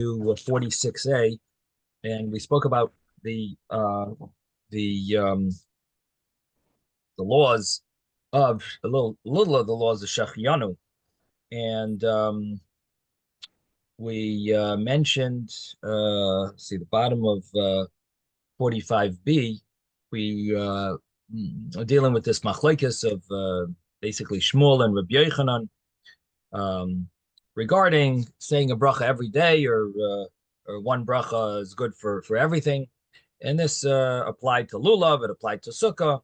46a, and we spoke about the the laws of a little of the laws of Shechianu, and we mentioned see the bottom of 45b. We are dealing with this machlekes of basically Shmuel and Rabbi Yochanan regarding saying a bracha every day or one bracha is good for everything. And this applied to lulav, it applied to sukkah.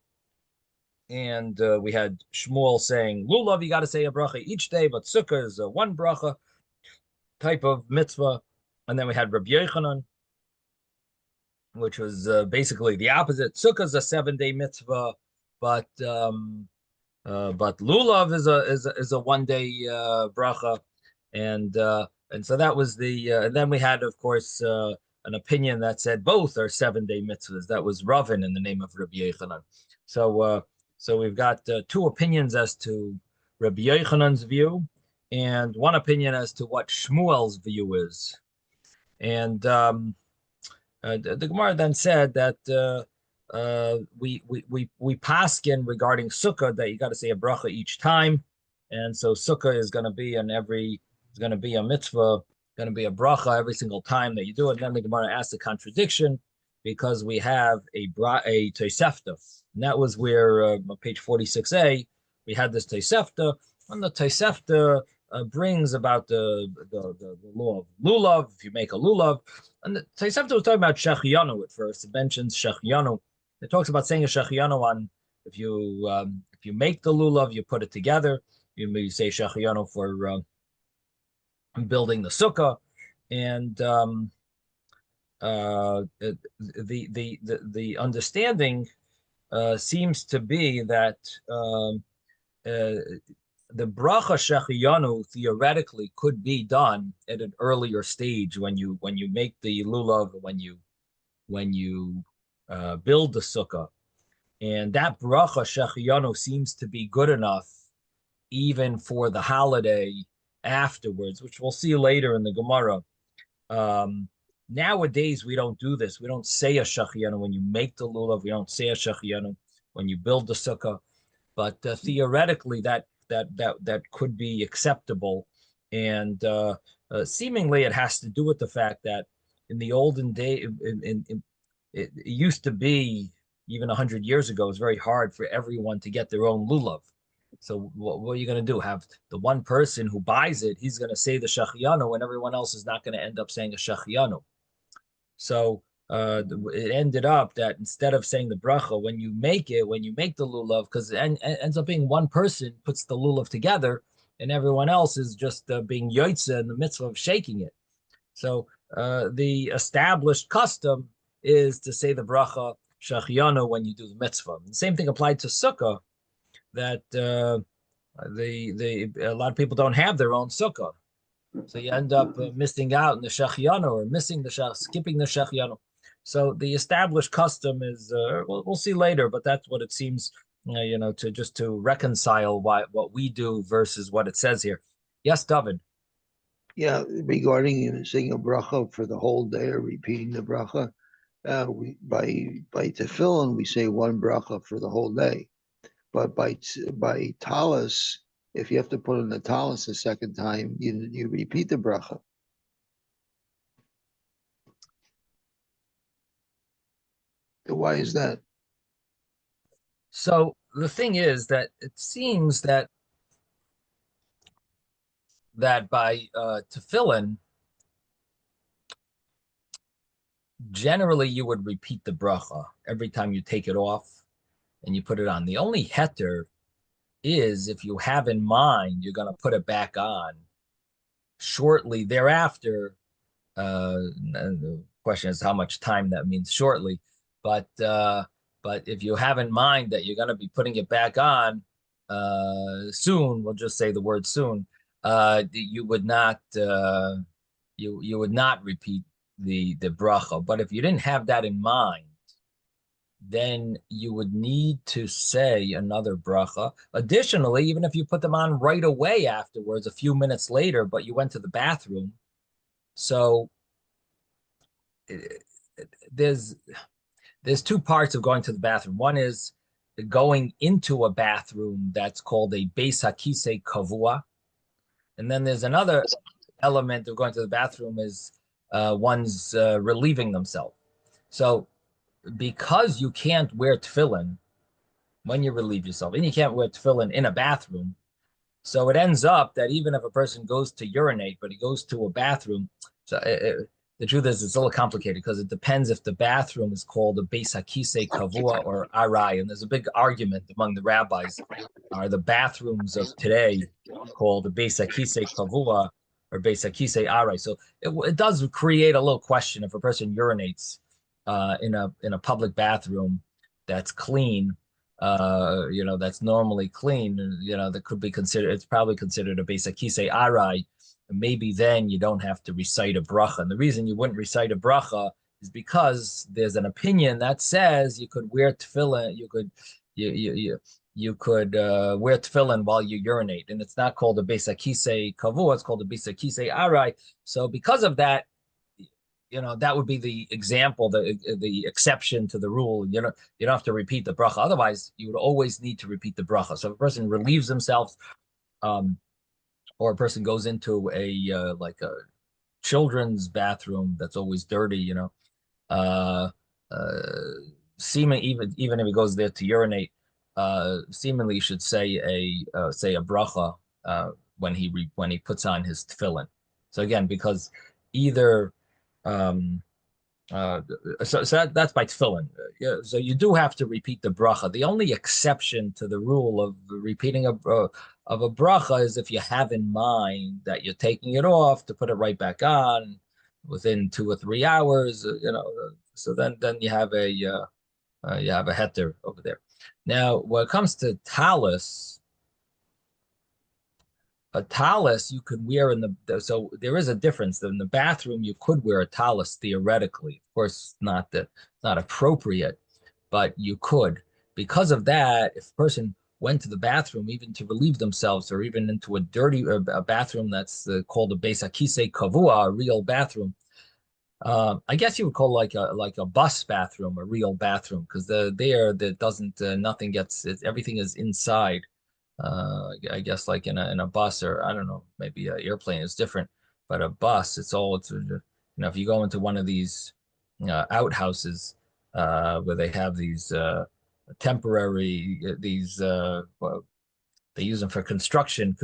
And we had Shmuel saying lulav, you got to say a bracha each day, but sukkah is a one bracha type of mitzvah. And then we had Rabbi Yochanan, which was basically the opposite. Sukkah is a 7-day mitzvah, but lulav is a 1-day bracha, and so that was the. And then we had, of course, an opinion that said both are 7-day mitzvahs. That was Ravin in the name of Rabbi Yochanan. So we've got 2 opinions as to Rabbi Yochanan's view, and 1 opinion as to what Shmuel's view is. And the Gemara then said that we paskin regarding sukkah that you got to say a bracha each time, and so sukkah is going to be it's going to be a mitzvah, going to be a bracha every single time that you do it. And then the Gemara asked the contradiction because we have a tosefta, and that was where on page 46a we had this tosefta, and the tosefta brings about the law of lulav. If you make a lulav, and the tosefta was talking about shechianu at first. It mentions shechianu. It talks about saying a shechianu on if you make the lulav, you put it together. You say shechianu for building the sukkah, and the understanding seems to be that the bracha shechianu theoretically could be done at an earlier stage when you make the lulav, when you build the sukkah, and that bracha shechianu seems to be good enough even for the holiday afterwards, which we'll see later in the Gemara. Nowadays we don't do this. We don't say a shechianu when you make the lulav. We don't say a shechianu when you build the sukkah, but theoretically that could be acceptable, and seemingly it has to do with the fact that in the olden day, it used to be even 100 years ago, it was very hard for everyone to get their own lulav. So what are you going to do? Have the one person who buys it, he's going to say the shechianu, and everyone else is not going to end up saying a shechianu. So it ended up that instead of saying the bracha when you make the lulav, because it ends up being one person puts the lulav together, and everyone else is just being yoitza in the mitzvah of shaking it. So the established custom is to say the bracha shechianu when you do the mitzvah. The same thing applied to sukkah, that a lot of people don't have their own sukkah, so you end up missing out in the shechianu or skipping the shechianu. So the established custom is we'll see later, but that's what it seems to reconcile what we do versus what it says here. Yes, David. Yeah, regarding saying a bracha for the whole day or repeating the bracha, by tefillin we say one bracha for the whole day, but by talis, if you have to put in the talis a second time, you repeat the bracha. Why is that? So the thing is that it seems that by tefillin, generally you would repeat the bracha every time you take it off and you put it on. The only heter is if you have in mind you're going to put it back on shortly thereafter. The question is how much time that means shortly, but if you have in mind that you're going to be putting it back on soon, we'll just say the word soon, you would not you would not repeat the bracha. But if you didn't have that in mind, then you would need to say another bracha. Additionally, even if you put them on right away afterwards, a few minutes later, but you went to the bathroom, so there's two parts of going to the bathroom. One is going into a bathroom that's called a beis hakisei kavua, and then there's another element of going to the bathroom is one's relieving themselves. So because you can't wear tefillin when you relieve yourself, and you can't wear tefillin in a bathroom, so it ends up that even if a person goes to urinate, but he goes to a bathroom, so the truth is it's a little complicated because it depends if the bathroom is called a beis hakisei kavua or arai, and there's a big argument among the rabbis: are the bathrooms of today called a beis hakisei kavua or beis hakisei arai? So it does create a little question if a person urinates in a public bathroom that's clean, that's normally clean, that could be considered, it's probably considered a beis hakisei arai. Maybe then you don't have to recite a bracha. And the reason you wouldn't recite a bracha is because there's an opinion that says you could wear tefillin, you could wear tefillin while you urinate, and it's not called a beis hakisei kavua, it's called a beis hakisei arai. So because of that, that would be the example, the exception to the rule. You don't have to repeat the bracha. Otherwise, you would always need to repeat the bracha. So if a person relieves themselves, or a person goes into a like a children's bathroom that's always dirty, seeming even if he goes there to urinate, seemingly you should say a bracha when he puts on his tefillin. So again, because either so that's by tefillin. So you do have to repeat the bracha. The only exception to the rule of repeating of a bracha is if you have in mind that you're taking it off to put it right back on within 2 or 3 hours. So then you have a heter over there. Now, when it comes to talus, a talus you could wear so there is a difference. In the bathroom, you could wear a talus theoretically. Of course, not appropriate, but you could. Because of that, if a person went to the bathroom even to relieve themselves, or even into a bathroom that's called a beis hakisei kavua, a real bathroom, I guess you would call like a bus bathroom a real bathroom, because nothing gets, everything is inside. I guess like in a bus, or I don't know, maybe an airplane is different, but a bus, if you go into one of these outhouses where they have these temporary well, they use them for construction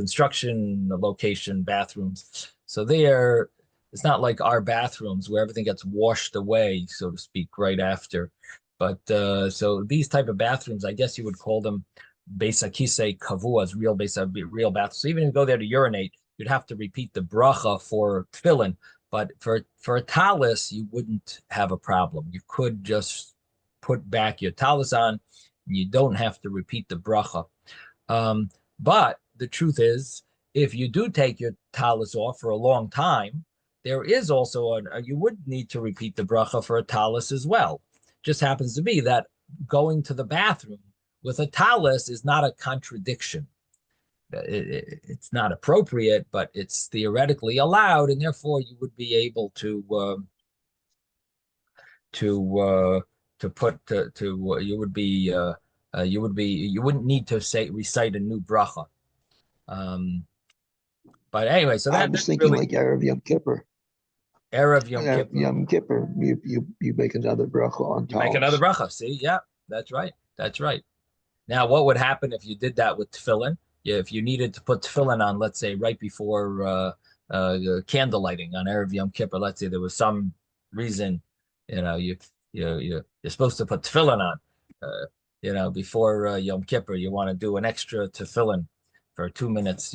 location bathrooms. So it's not like our bathrooms where everything gets washed away, so to speak, right after. But so these type of bathrooms, I guess you would call them beis hakisei kavuas, real bathrooms. So even if you go there to urinate, you'd have to repeat the bracha for tefillin. But for a talus, you wouldn't have a problem. You could just put back your talus on, and you don't have to repeat the bracha. But the truth is, if you do take your talus off for a long time, there is also you would need to repeat the bracha for a talus as well. Just happens to be that going to the bathroom with a talus is not a contradiction. It's not appropriate, but it's theoretically allowed, and therefore you would be able to you wouldn't need to recite a new bracha. But anyway, so I was thinking really like Erev Yom Kippur. Erev Yom Kippur. Yom Kippur, you make another bracha on You make another talus. bracha. See, yeah, that's right. That's right. Now, what would happen if you did that with tefillin? If you needed to put tefillin on, let's say, right before candle lighting on Erev Yom Kippur, let's say there was some reason, you're supposed to put tefillin on, before Yom Kippur, you want to do an extra tefillin for 2 minutes,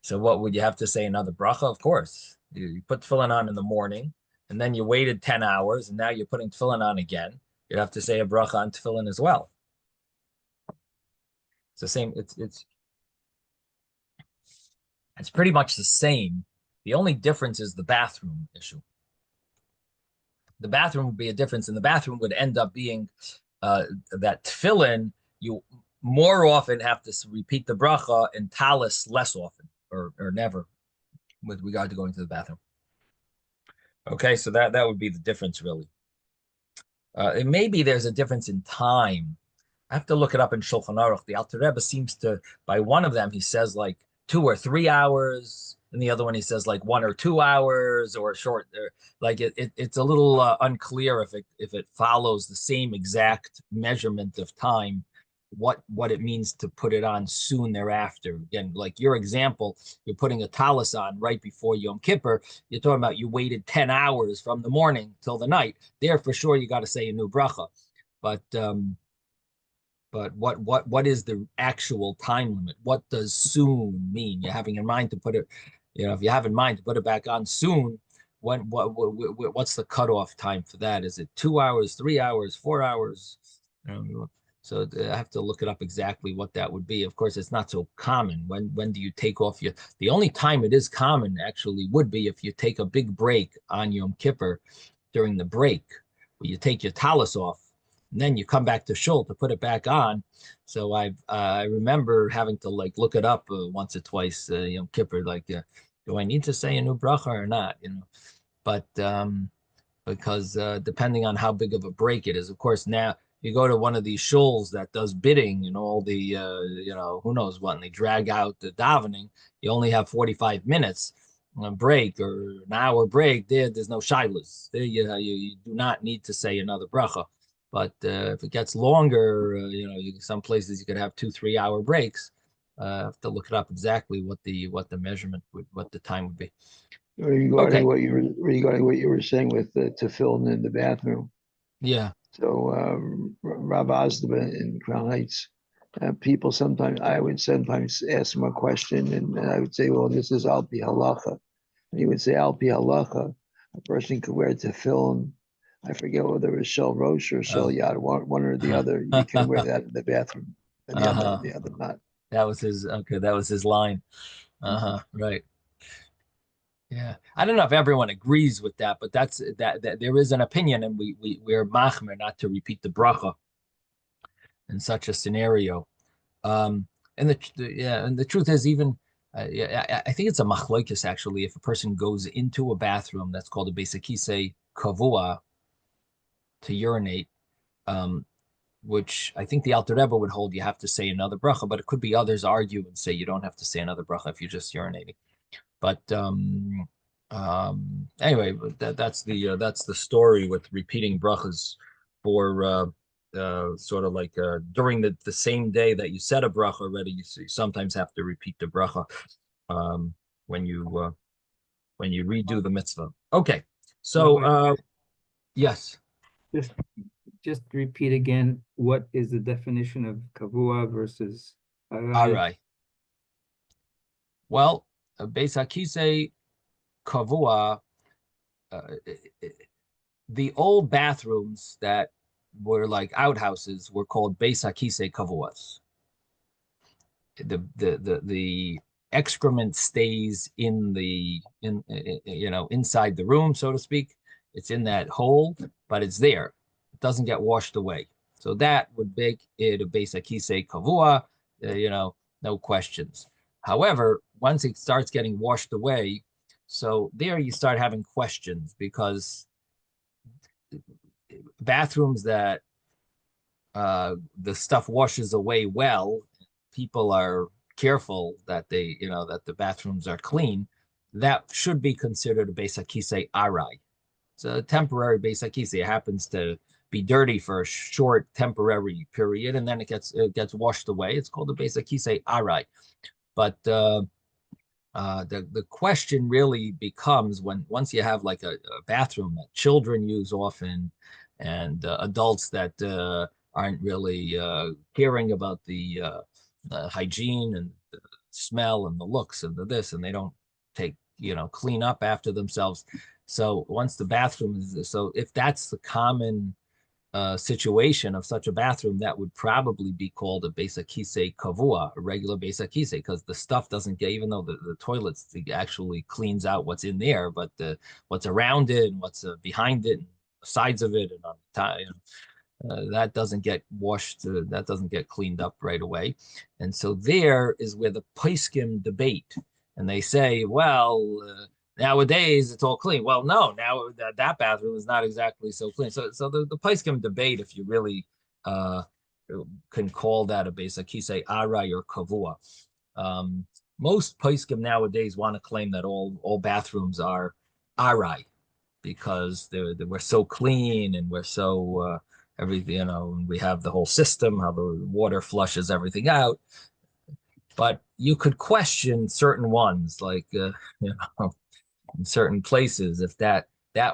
So what would you have to say? Another bracha? Of course. You put tefillin on in the morning, and then you waited 10 hours, and now you're putting tefillin on again. You'd have to say a bracha on tefillin as well. It's the same. It's pretty much the same. The only difference is the bathroom issue. The bathroom would be a difference, and the bathroom would end up being that tefillin. You more often have to repeat the bracha, and talus less often, or never, with regard to going to the bathroom. Okay, so that would be the difference, really. And maybe there's a difference in time. I have to look it up in Shulchan Aruch. The Alter Rebbe seems to, by one of them, he says like 2 or 3 hours, and the other one he says like 1 or 2 hours, or short. Like it's a little unclear if it follows the same exact measurement of time, what it means to put it on soon thereafter. Again, like your example, you're putting a talus on right before Yom Kippur. You're talking about you waited 10 hours from the morning till the night. There, for sure, you got to say a new bracha. But what is the actual time limit? What does soon mean? You're having in mind to put it, if you have in mind to put it back on soon, what's the cutoff time for that? Is it 2 hours, 3 hours, 4 hours? So I have to look it up exactly what that would be. Of course, it's not so common. When do you take off your? The only time it is common actually would be if you take a big break on Yom Kippur during the break, where you take your talus off and then you come back to shul to put it back on. So I remember having to like look it up once or twice, Yom Kippur, like do I need to say a new bracha or not? But because depending on how big of a break it is, of course now you go to one of these shuls that does bidding and all the who knows what, and they drag out the davening. You only have 45 minutes break or an hour break. There's no shilas. There you do not need to say another bracha. But if it gets longer, some places you could have 2 3 hour breaks. I have to look it up exactly what the measurement what the time would be. Regarding Okay. what you were saying with the tefillin in the bathroom. Yeah. So Rav Asda in Crown Heights, people sometimes I would sometimes ask him a question, and I would say, "Well, this is al pi halacha," and he would say, "Al pi halacha, a person could wear tefillin. I forget whether it was shel rosh or shel Oh. yad, one or the other. You can wear that in the bathroom, and Uh-huh. the other not." That was his okay, that was his line. Mhm. Uh-huh. Right. Yeah. I don't know if everyone agrees with that, but that there is an opinion, and we're machmer not to repeat the bracha in such a scenario. Um, and the truth is, even yeah, I think it's a machlokes actually. If a person goes into a bathroom that's called a beisakise kavua to urinate, um, which I think the Alter Rebbe would hold you have to say another bracha, but it could be others argue and say you don't have to say another bracha if you're just urinating. But anyway, that's the story with repeating brachas for sort of like during the same day that you said a bracha already. You sometimes have to repeat the bracha um, when you redo the mitzvah. Okay, so Rabbi, yes, just just repeat again, what is the definition of kavua versus all arai? right. Well, Beis Hakise Kavua, uh, the old bathrooms that were like outhouses were called Beis Hakise Kavuas. The excrement stays inside the room, so to speak. It's in that hole, but it's there. It doesn't get washed away. So that would make it a Beis Hakise Kavua, no questions. However, once it starts getting washed away, so there you start having questions because bathrooms that the stuff washes away well, people are careful that that the bathrooms are clean, that should be considered a Beis Hakise Arai. It's a temporary Beis Hakise. It happens to be dirty for a short temporary period, and then it gets washed away. It's called a Beis Hakise Arai. But the question really becomes once you have like a bathroom that children use often and adults that aren't really caring about the hygiene and the smell and the looks and the this, and they don't take clean up after themselves. So once the bathroom is so if that's the common situation of such a bathroom, that would probably be called a beisakise kavua, a regular beisakise, because the stuff doesn't get, even though the toilets actually cleans out what's in there, but what's around it and what's behind it, and the sides of it, and on the top, that doesn't get washed, that doesn't get cleaned up right away. And so there is where the poskim debate. And they say, well, Nowadays, it's all clean. Well, no, now that bathroom is not exactly so clean. So the place can debate if you really uh, can call that a base, like he say arai or kavua. Um, Most poskim nowadays want to claim that all bathrooms are arai because we're so clean and we're so everything, we have the whole system, how the water flushes everything out. But you could question certain ones, like you know, in certain places, if that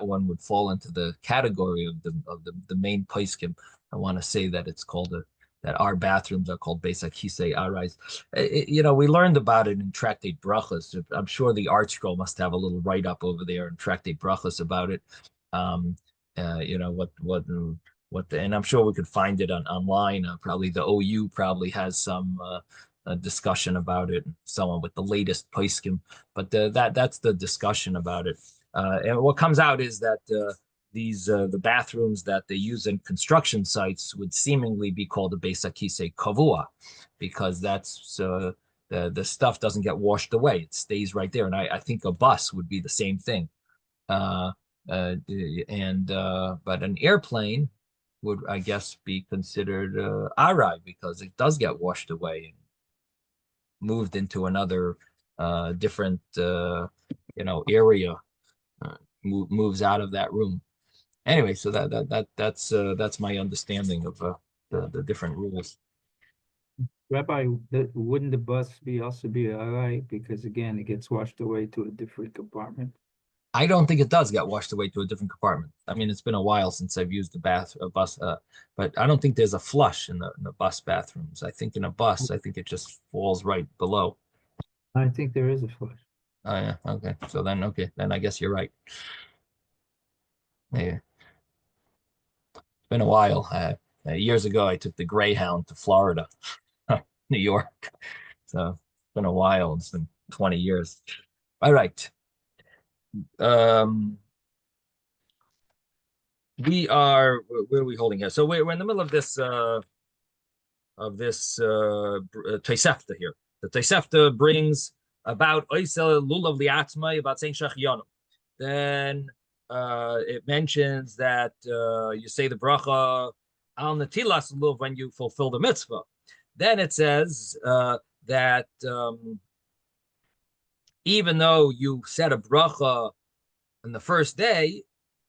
one would fall into the category of the main poskim. I want to say that it's called that our bathrooms are called Beis Hakisei Arais. We learned about it in Tractate Brachas. I'm sure the art scroll must have a little write up over there in Tractate Brachas about it. Um, and I'm sure we could find it online. Probably the OU probably has some discussion about it, someone with the latest poskim. But that's the discussion about it. And what comes out is that the bathrooms that they use in construction sites would seemingly be called a Beis Hakisei Kavua, because that's the stuff doesn't get washed away; it stays right there. And I think a bus would be the same thing. But an airplane would, I guess, be considered arai because it does get washed away and moved into another different area, moves out of that room. Anyway, so that's my understanding of the different rules. Rabbi, wouldn't the bus also be all right? Because again, it gets washed away to a different compartment. I don't think it does get washed away to a different compartment. I mean, it's been a while since I've used a bus, but I don't think there's a flush in the bus bathrooms. I think in a bus, I think it just falls right below. I think there is a flush. Oh yeah, okay. So then I guess you're right. Yeah. It's been a while. Years ago, I took the Greyhound to Florida, New York. So it's been a while. It's been 20 years. All right. Where are we holding here? So we're in the middle of this Tosefta here. The Tosefta brings about Oisel Lulav Liatzmai, about saying Shachiyanu. Then it mentions that you say the bracha al netilas lulav when you fulfill the mitzvah. Then it says that even though you said a bracha on the first day,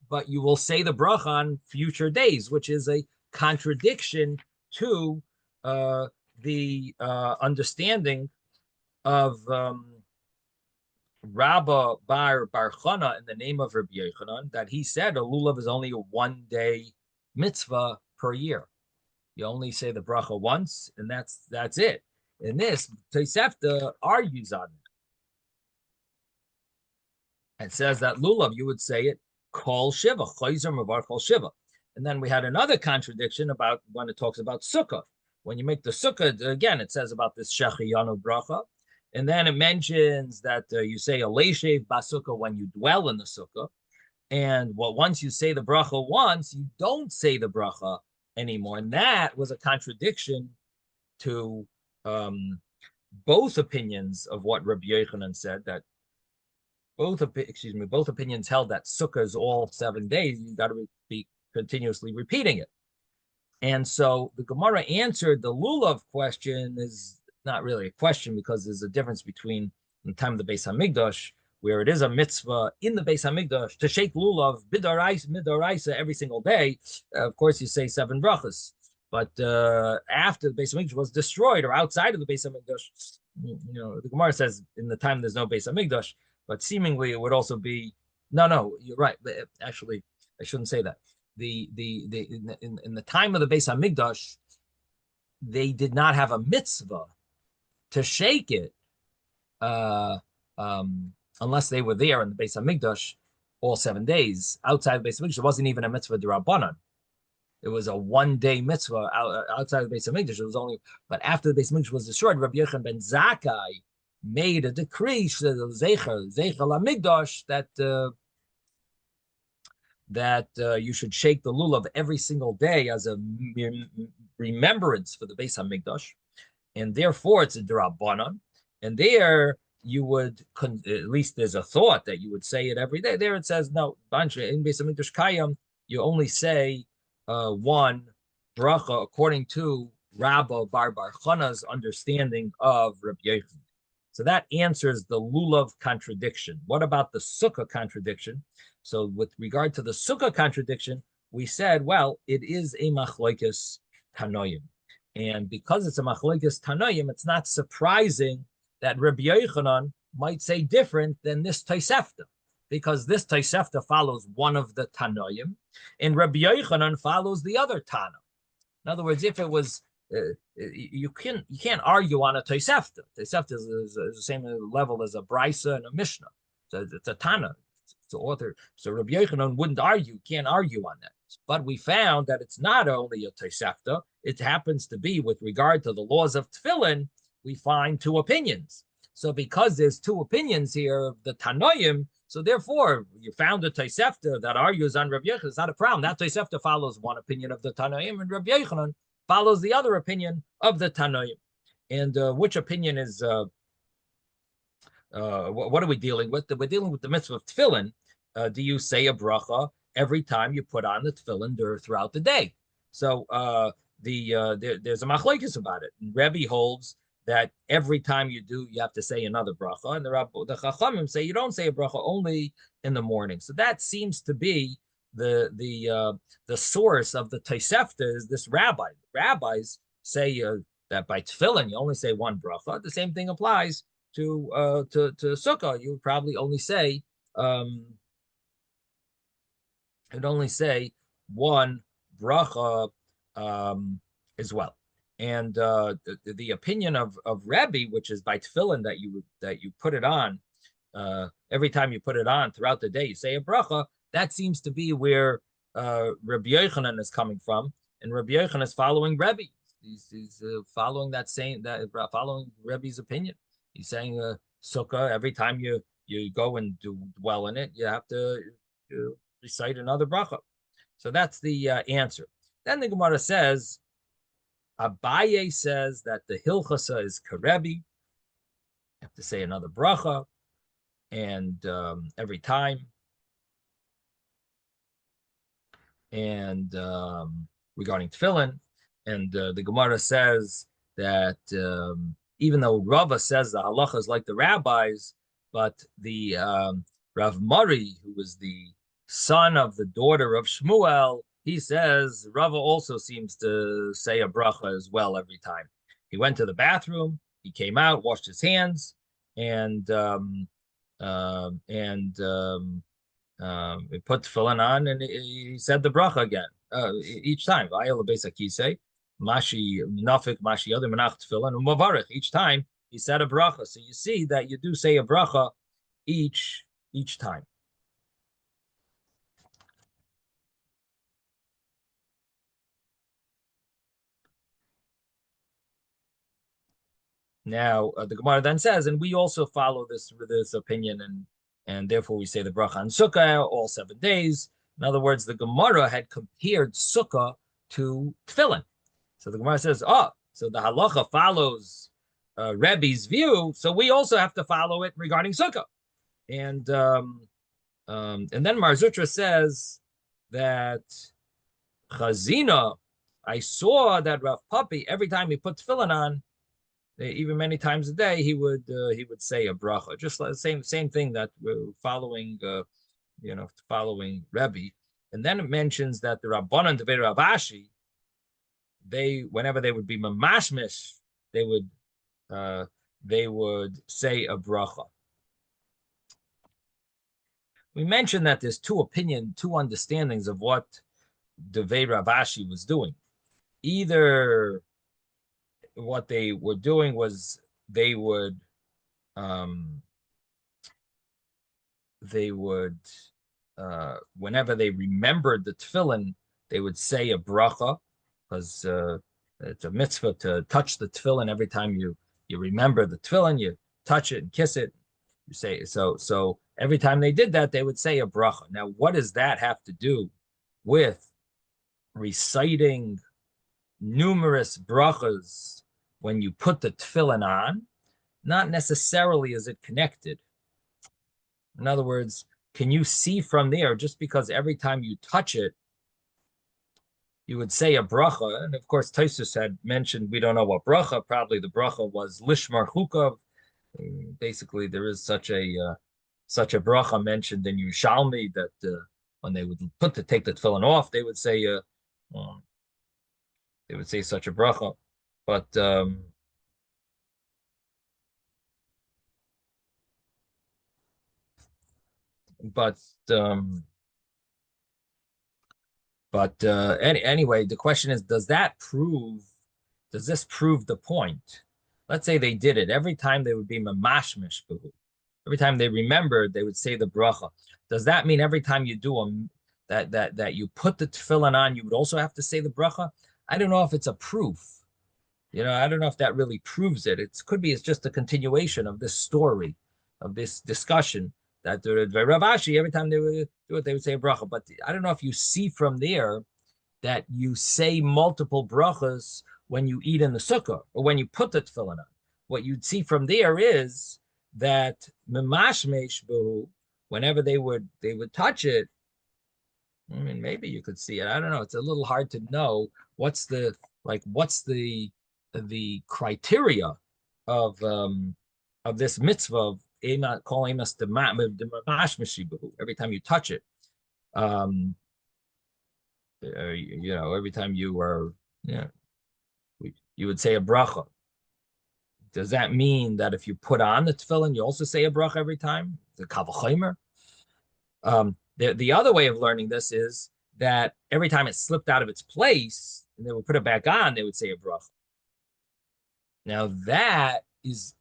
but you will say the bracha on future days, which is a contradiction to the understanding of Rabba Bar Chana in the name of Rabbi Yochanan, that he said a lulav is only a 1 day mitzvah per year. You only say the bracha once, and that's it. And this Tosefta argues on it. It says that lulav, you would say it kol shiva, chayzer mavar kol shiva. And then we had another contradiction about when it talks about sukkah. When you make the sukkah, again, it says about this shechiyanu bracha. And then it mentions that you say a leishev basukkah when you dwell in the sukkah. And once you say the bracha once, you don't say the bracha anymore. And that was a contradiction to both opinions of what Rabbi Yochanan said, that both opinions held that sukkah is all 7 days. You got to be continuously repeating it. And so the Gemara answered the lulav question is not really a question, because there's a difference between the time of the Beis Hamikdash, where it is a mitzvah in the Beis Hamikdash to shake lulav midoraisa every single day. Of course, you say 7 brachas. But after the Beis Hamikdash was destroyed, or outside of the Beis Hamikdash, the Gemara says in the time there's no Beis Hamikdash, but seemingly it would also be no, you're right. Actually, I shouldn't say that. In the time of the Beis Hamikdash, they did not have a mitzvah to shake it, unless they were there in the Beis Hamikdash all 7 days. Outside the Beis Hamikdash, it wasn't even a mitzvah d'Rabbanan. It was a 1 day mitzvah outside of the Beis Hamikdash. It was only, but after the Beis Hamikdash was destroyed, Rabbi Yochanan ben Zakkai made a decree, Zeicher LaMikdash, that you should shake the lulav every single day as a remembrance for the Beis Hamikdash, and therefore it's a d'Rabbanan. And there you would, at least there's a thought that you would say it every day. There it says, no, in Beis Hamikdash Kayim, you only say one bracha according to Rabba Bar Chana's understanding of Rabbi Yochanan. So that answers the lulav contradiction. What about the sukkah contradiction? So with regard to the sukkah contradiction, we said, well, it is a machlokes tanoim. And because it's a machlokes tanoim, it's not surprising that Rabbi Yochanan might say different than this Tosefta, because this Tosefta follows one of the tanoim, and Rabbi Yochanan follows the other tana. In other words, if it was you can't argue on a Tosefta. Tosefta is the same level as a Brisa and a Mishnah. So it's a Tana. It's an author. So Rabbi Yochanan wouldn't argue, can't argue on that. But we found that it's not only a Tosefta. It happens to be with regard to the laws of Tefillin, we find two opinions. So because there's two opinions here of the Tanoim, so therefore you found a Tosefta that argues on Rabbi Yochanan. It's not a problem. That Tosefta follows one opinion of the Tanoim, and Rabbi Yochanan follows the other opinion of the Tanoim. And which opinion is, what are we dealing with? We're dealing with the mitzvah of tefillin. Do you say a bracha every time you put on the tefillin throughout the day? So there's a machlokes about it. And Rebbe holds that every time you do, you have to say another bracha. And the Chachamim say you don't say a bracha only in the morning. So that seems to be the source of the Tosefta is this rabbi. The rabbis say that by tefillin you only say one bracha. The same thing applies to sukkah. You would probably only say one bracha as well. And the opinion of Rebbe, which is by tefillin that you put it on every time you put it on throughout the day, you say a bracha. That seems to be where Rabbi Yochanan is coming from, and Rabbi Yochanan is following Rebbe. He's following following Rebbe's opinion. He's saying sukkah every time you go and do dwell in it, you have to recite another bracha. So that's the answer. Then the Gemara says, Abaye says that the hilchasa is karebi. You have to say another bracha, and every time. And regarding tefillin, and the Gemara says that even though Rava says the halacha is like the rabbis, but the Rav Mari, who was the son of the daughter of Shmuel, he says Rava also seems to say a bracha as well every time. He went to the bathroom, he came out, washed his hands, and he put tefillin on, and he said the bracha again each time. Mashi nafik, mashi other menach tefillin umavarich. Each time he said a bracha. So you see that you do say a bracha each time. Now the Gemara then says, and we also follow this opinion, and therefore we say the bracha on Sukkah all 7 days. In other words, the Gemara had compared Sukkah to tefillin. So the Gemara says, so the halacha follows Rebbe's view, so we also have to follow it regarding Sukkah. And then Mar Zutra says that Chazina, I saw that Rav Papi, every time he put tefillin on, even many times a day, he would say a bracha, just like the same thing that we're following, following Rebbe. And then it mentions that the Rabbanan Devei Rav Ashi, whenever they would be mamashmish, they would say a bracha. We mentioned that there's two understandings of what Devei Rav Ashi was doing. Either what they were doing was they would whenever they remembered the tefillin, they would say a bracha, because it's a mitzvah to touch the tefillin every time you remember the tefillin, you touch it and kiss it. You say so every time they did that, they would say a bracha. Now, what does that have to do with reciting numerous brachas when you put the tefillin on? not necessarily is it connected. In other words, can you see from there, just because every time you touch it, you would say a bracha? And of course, Tues had mentioned, we don't know what bracha, probably the bracha was lishmar chukav. Basically, there is such a bracha mentioned in Yerushalmi that when they would take the tefillin off, they would say such a bracha. But but anyway, the question is, does this prove the point? Let's say they did it every time they would be mamashmish buhu. Every time they remembered, they would say the bracha. Does that mean every time you do that you put the tefillin on, you would also have to say the bracha? I don't know if it's a proof. I don't know if that really proves it. It could be it's just a continuation of this story, of this discussion that Rav Ashi, every time they would do it, they would say a bracha. But I don't know if you see from there that you say multiple brachas when you eat in the sukkah or when you put the tefillin on. What you'd see from there is that memashmesh buhu, whenever they would touch it. I mean, maybe you could see it. I don't know. It's a little hard to know what's the criteria of this mitzvah of calling us the mashmashibahu every time you touch it. Every time you are, you would say a bracha. Does that mean that if you put on the tefillin, you also say a bracha every time? The kavachomer. The other way of learning this is that every time it slipped out of its place and they would put it back on, they would say a bracha. Now that is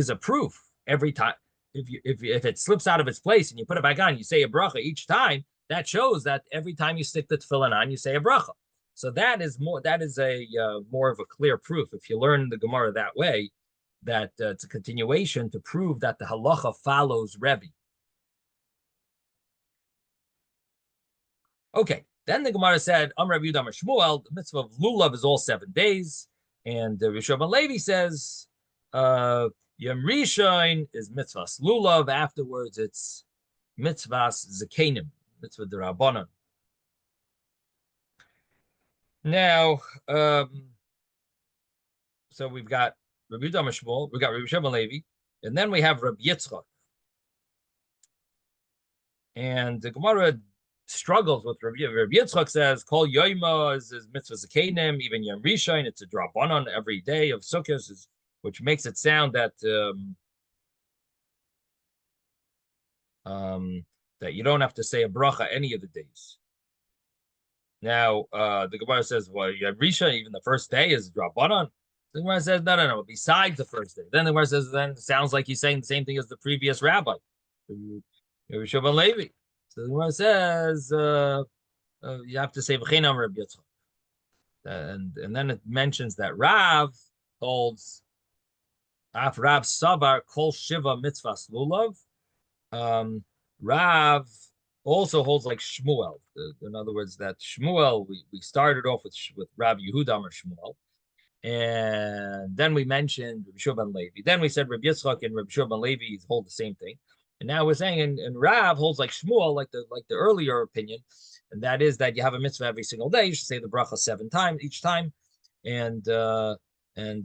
a proof. Every time, if it slips out of its place and you put it back on, you say a bracha each time. That shows that every time you stick the tefillin on, you say a bracha. So that is more of a clear proof. If you learn the Gemara that way, that it's a continuation to prove that the halacha follows Rebbe. Okay, then the Gemara said, Rabbi Yehuda Amar Shmuel, the mitzvah of lulav is all 7 days. And Rishon ben Levi says, Yom Rishon is mitzvahs lulav. Afterwards, it's mitzvahs zakenim, mitzvah d'Rabbanan. Now, so we've got Rabbi Yehuda Amar Shmuel, we've got Rabbi Shimon ben Levi, and then we have Rabbi Yitzchok. And the Gemara struggles with Rabbi Yitzchok says, Kol Yoima is mitzvah zakenim, even Yom Rishon, it's a drabanan every day of Sukkot, which makes it sound that that you don't have to say a bracha any of the days. Now, the Gemara says, well, Yom Rishon, even the first day is drabanan. The Gemara says, no, besides the first day. Then the Gemara says, then it sounds like he's saying the same thing as the previous rabbi, Rabbi Shimon ben Levi. So the Gemara says you have to say v'cheinam Rabbi Yitzchok, and then it mentions that Rav holds af Rav Savar kol shiva mitzvahs lulav. Rav also holds like Shmuel. In other words, that Shmuel we started off with Rav Yehuda Amar Shmuel, and then we mentioned Rabbi Shimon ben Levi. Then we said Rabbi Yitzchok and Rabbi Shimon ben Levi hold the same thing. And now we're saying, and Rav holds like Shmuel, like the earlier opinion, and that is that you have a mitzvah every single day. You should say the bracha 7 times each time, and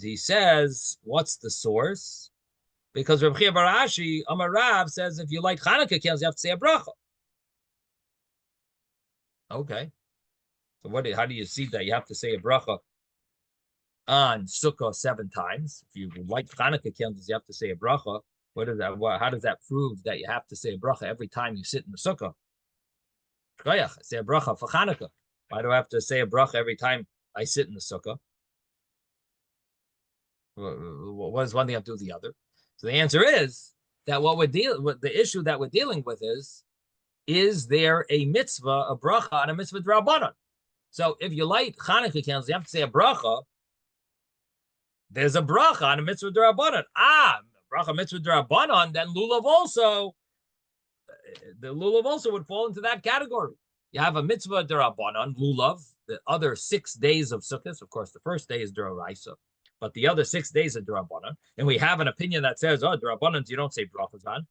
he says, what's the source? Because Reb Chia bar Ashi, Amar Rav says, if you light Chanukah candles, you have to say a bracha. Okay, so how do you see that you have to say a bracha on Sukkah 7 times? If you light Chanukah candles, you have to say a bracha. What is that? How does that prove that you have to say a bracha every time you sit in the sukkah? I say a bracha for Chanukah. Why do I have to say a bracha every time I sit in the sukkah? What does one thing have to do with the other? So the answer is that the issue that we're dealing with is there a mitzvah, a bracha, and a mitzvah d'Rabbanan? So if you light Chanukah candles, you have to say a bracha. There's a bracha on a mitzvah d'Rabbanan. Bracha mitzvah d'Rabbanan, then lulav also. The lulav also would fall into that category. You have a mitzvah d'Rabbanan, lulav, the other 6 days of Sukkot. Of course, the first day is d'Oraisa. but the other 6 days are D'Rabbanan. And we have an opinion that says, oh, D'Rabbanan, you don't say brachas on.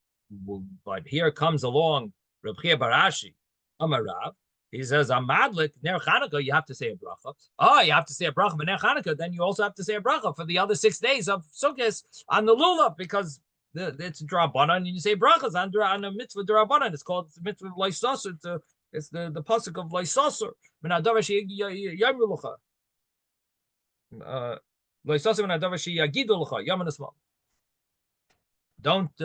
But here comes along Reb Chia Barashi, Amarav. He says, Amadlik, Ner Chanukah, you have to say a bracha. Oh, you have to say a bracha for Ner Chanukah, then you also have to say a bracha for the other 6 days of Sukkot on the lulav, because it's D'Rabbanan, and you say brachas on a mitzvah D'Rabbanan. It's called the mitzvah of Loisosur. It's the pasuk of Loisosur. Don't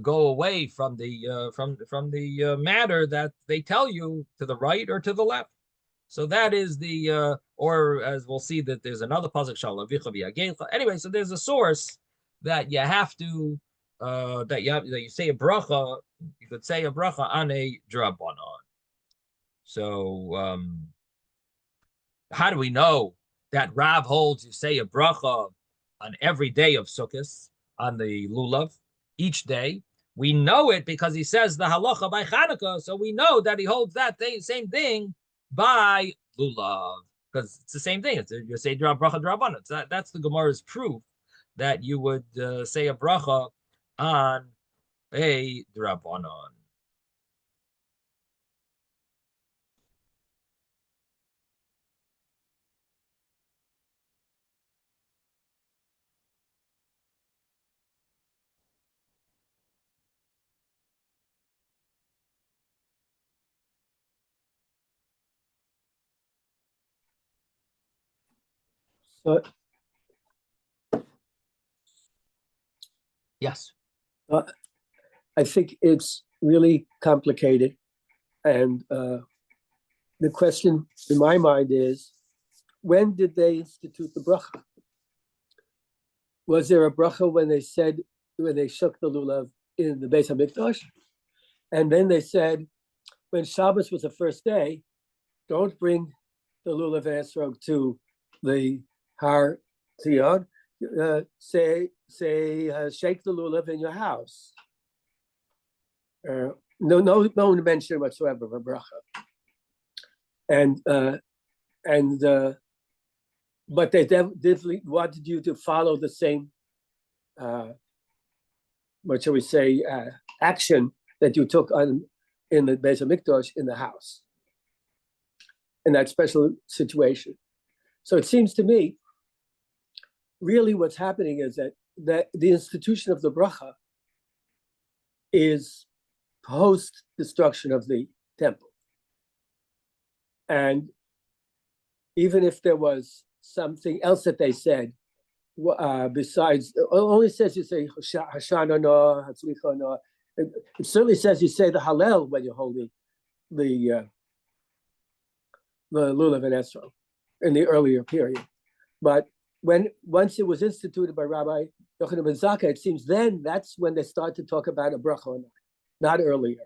go away from the matter that they tell you to the right or to the left. So that is the or as we'll see that there's another pasuk shalavicha. Anyway, so there's a source that you have to that you say a bracha. You could say a bracha on a D'Rabbanan. So how do we know that Rav holds you say a bracha on every day of Sukkot on the lulav each day? We know it because he says the halacha by Chanukah, so we know that he holds that same thing by lulav, because it's the same thing. You say bracha D'Rabbanan. So that's the Gemara's proof that you would say a bracha on a D'Rabbanan. So, Yes. I think it's really complicated. And the question in my mind is, when did they institute the bracha? Was there a bracha when they shook the lulav in the Beis HaMikdash? And then they said, when Shabbos was the first day, don't bring the lulav and esrog to the Har Tzion. Say, shake the lulav in your house. No mention whatsoever of a bracha. But they definitely wanted you to follow the same, what shall we say, action that you took in the Beis HaMikdash in the house, in that special situation. So it seems to me, really what's happening is that the institution of the bracha is post-destruction of the temple. And even if there was something else that they said, besides, it only says you say Hoshana no, Hatzlicha no. It certainly says you say the Hallel when you're holding the Lulav and Esrog in the earlier period. But once it was instituted by Rabbi Yochanan ben Zakkai, it seems then that's when they start to talk about a bracha or not earlier.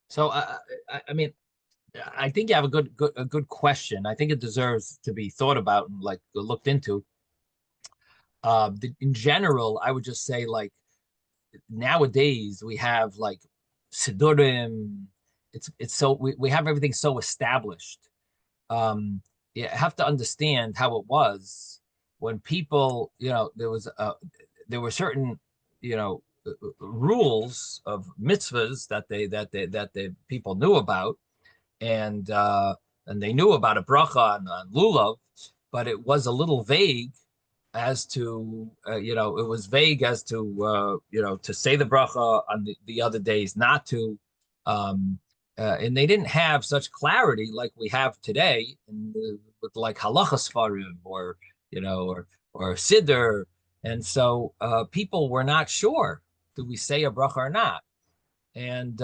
So I mean, I think you have a good question. I think it deserves to be thought about and like looked into. In general, I would just say like nowadays we have like Sidurim. It's so we have everything so established. You have to understand how it was when people, there were certain, rules of mitzvahs that the people knew about, and they knew about a bracha on lulav, but it was a little vague as to it was vague as to to say the bracha on the other days, not to, and they didn't have such clarity like we have today with like halachas farim or siddur, and so people were not sure, do we say a bracha or not, and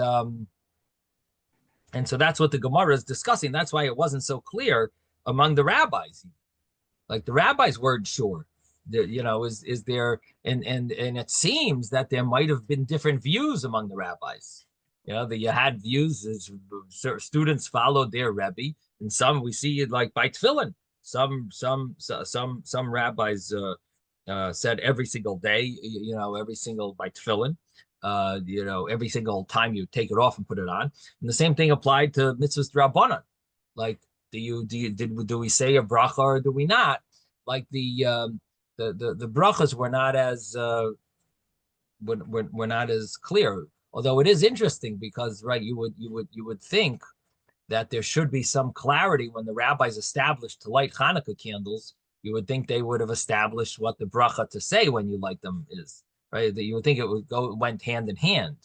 so that's what the Gemara is discussing. That's why it wasn't so clear among the rabbis. Like the rabbis weren't sure. Is there, and it seems that there might have been different views among the rabbis. That you had views as students followed their Rebbe, and some we see it like by tefillin. Some rabbis said every single day, every single by tefillin. Every single time you take it off and put it on. And the same thing applied to mitzvahs D'Rabbanan. Like Do we say a bracha or do we not? Like the brachas were not as were not as clear. Although it is interesting because right, you would think that there should be some clarity when the rabbis established to light Hanukkah candles. You would think they would have established what the bracha to say when you light them is, right? That you would think went hand in hand.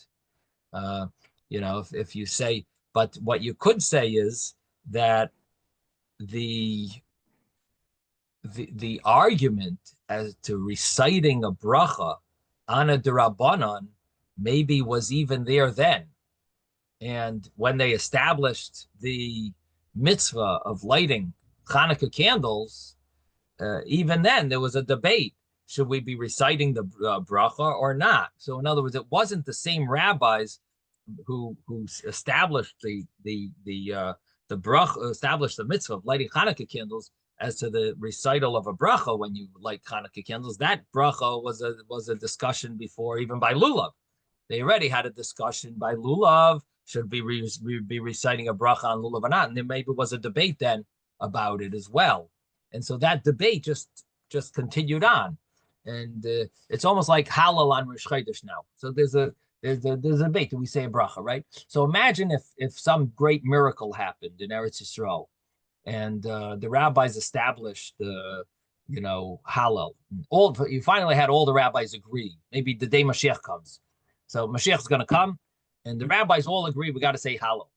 If you say, but what you could say is that the argument as to reciting a bracha on a derabanan maybe was even there then. And when they established the mitzvah of lighting Hanukkah candles, even then there was a debate. Should we be reciting the bracha or not? So in other words, it wasn't the same rabbis who established the bracha, established the mitzvah of lighting Hanukkah candles as to the recital of a bracha when you light Hanukkah candles. That bracha was a discussion before even by lulav. They already had a discussion by lulav. Should we be reciting a bracha on lulav or not? And there maybe was a debate then about it as well. And so that debate just continued on, and it's almost like halal on Rosh Chodesh now. So there's a debate. Do we say a bracha, right? So imagine if some great miracle happened in Eretz Yisrael, and the rabbis established halal. You finally had all the rabbis agree. Maybe the day Mashiach comes. So Mashiach's going to come, and the rabbis all agree we got to say halal.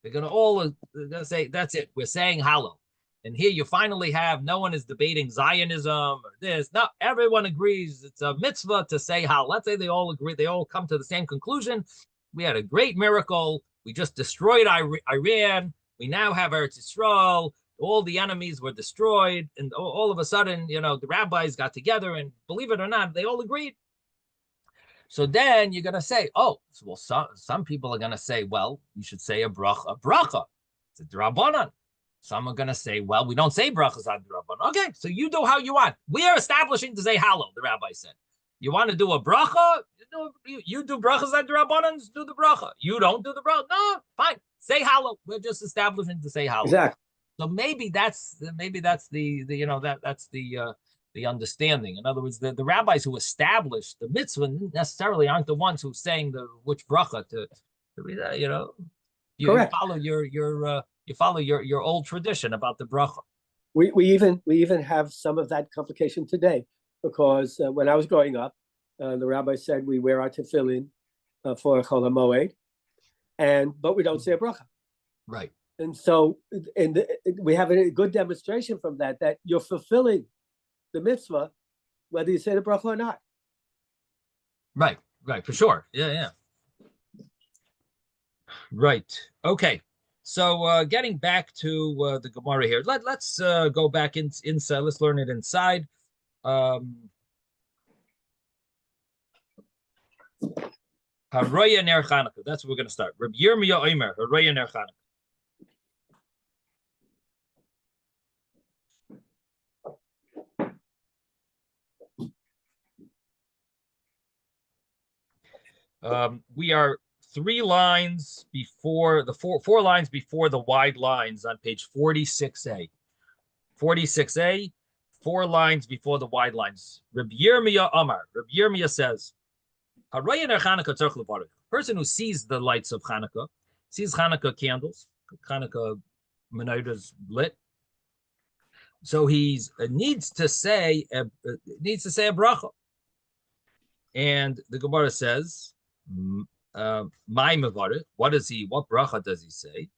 They're going to say that's it. We're saying halal. And here you finally have no one is debating Zionism or this. No, everyone agrees it's a mitzvah to say halal. Let's say they all agree. They all come to the same conclusion. We had a great miracle. We just destroyed Iran. We now have Eretz Yisrael. All the enemies were destroyed. And all of a sudden, the rabbis got together and believe it or not, they all agreed. So then you're going to say, some people are going to say, well, you should say a bracha. It's a drabanan. Some are going to say, well, we don't say brachas on drabanan. Okay, so you do how you want. We are establishing to say halal, the rabbi said. You want to do a bracha? You do brachas on drabanan, do the bracha. You don't do the bracha? No, fine. Say halal. We're just establishing to say halal. Exactly. So maybe that's the understanding. In other words, the rabbis who established the mitzvah necessarily aren't the ones who saying which bracha to you follow your old tradition about the bracha. We even have some of that complication today, because when I was growing up, the rabbi said we wear our tefillin for Chol HaMoed, but we don't say a bracha. Right. And so, we have a good demonstration from that you're fulfilling the mitzvah, whether you say the bracha or not. Right, for sure. Yeah. Right. Okay. So getting back to the Gemara here, let's go back inside. Let's learn it inside. Haroya ner Chanukah. That's what we're going to start. Reb Yirmiyah Omer, Haroya ner Chanukah. We are 3 lines before the four lines before the wide lines on page 46A. 46A, 4 lines before the wide lines. Reb Yirmiyah Amar. Reb Yirmiyah says, person who sees the lights of Hanukkah, sees Hanukkah candles, Hanukkah menorahs lit, so he needs to say a bracha. And the Gemara says, what bracha does he say?